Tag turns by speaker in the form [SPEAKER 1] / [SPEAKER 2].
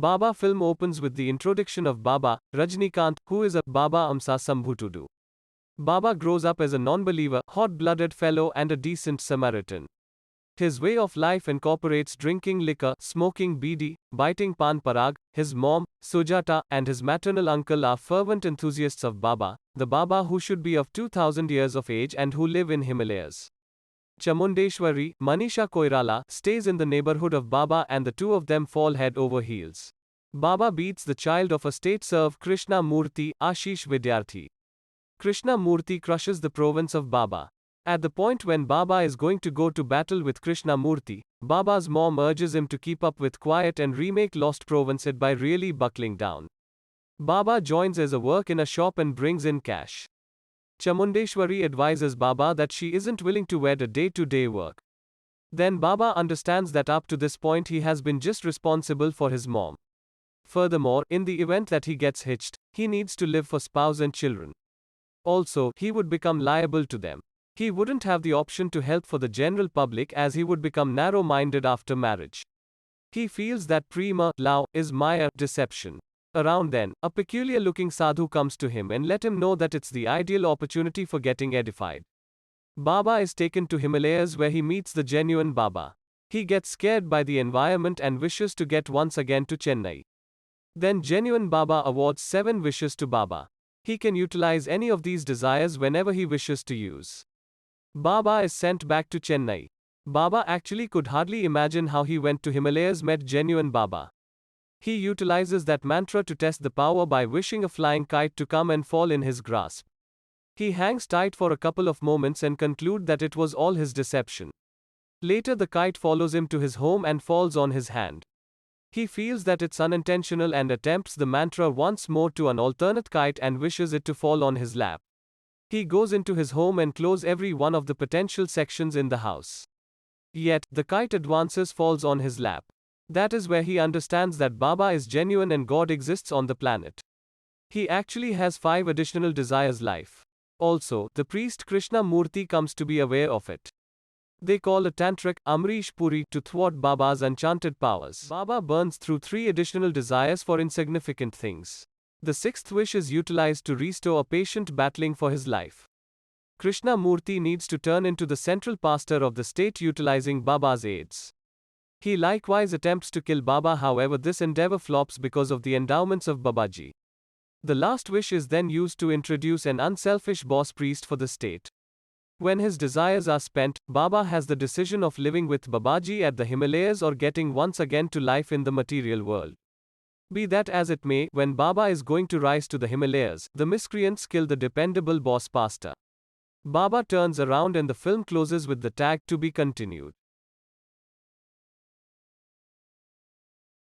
[SPEAKER 1] Baba film opens with the introduction of Baba, Rajinikanth, who is a Baba Amsa Sambhutudu. Baba grows up as a non-believer, hot-blooded fellow and a decent Samaritan. His way of life incorporates drinking liquor, smoking bidi, biting pan parag. His mom, Sujata, and his maternal uncle are fervent enthusiasts of Baba, the Baba who should be of 2000 years of age and who live in Himalayas. Chamundeshwari, Manisha Koirala, stays in the neighborhood of Baba and the two of them fall head over heels. Baba beats the child of a state serf Krishna Murthy, Ashish Vidyarthi. Krishna Murthy crushes the province of Baba. At the point when Baba is going to go to battle with Krishna Murthy, Baba's mom urges him to keep up with quiet and remake lost province by really buckling down. Baba joins as a work in a shop and brings in cash. Chamundeshwari advises Baba that she isn't willing to wed a day-to-day work. Then Baba understands that up to this point he has been just responsible for his mom. Furthermore, in the event that he gets hitched, he needs to live for spouse and children. Also, he would become liable to them. He wouldn't have the option to help for the general public as he would become narrow-minded after marriage. He feels that prema, love, is maya, deception. Around then, a peculiar-looking sadhu comes to him and let him know that it's the ideal opportunity for getting edified. Baba is taken to Himalayas where he meets the genuine Baba. He gets scared by the environment and wishes to get once again to Chennai. Then genuine Baba awards 7 wishes to Baba. He can utilize any of these desires whenever he wishes to use. Baba is sent back to Chennai. Baba actually could hardly imagine how he went to Himalayas met genuine Baba. He utilizes that mantra to test the power by wishing a flying kite to come and fall in his grasp. He hangs tight for a couple of moments and concludes that it was all his deception. Later the kite follows him to his home and falls on his hand. He feels that it's unintentional and attempts the mantra once more to an alternate kite and wishes it to fall on his lap. He goes into his home and closes every one of the potential sections in the house. Yet, the kite advances falls on his lap. That is where he understands that Baba is genuine and God exists on the planet. He actually has 5 additional desires life. Also, the priest Krishna Murthy comes to be aware of it. They call a tantric, Amrish Puri, to thwart Baba's enchanted powers. Baba burns through 3 additional desires for insignificant things. The 6th wish is utilized to restore a patient battling for his life. Krishna Murthy needs to turn into the central pastor of the state utilizing Baba's aids. He likewise attempts to kill Baba, however this endeavor flops because of the endowments of Babaji. The last wish is then used to introduce an unselfish boss priest for the state. When his desires are spent, Baba has the decision of living with Babaji at the Himalayas or getting once again to life in the material world. Be that as it may, when Baba is going to rise to the Himalayas, the miscreants kill the dependable boss pastor. Baba turns around and the film closes with the tag "to be continued."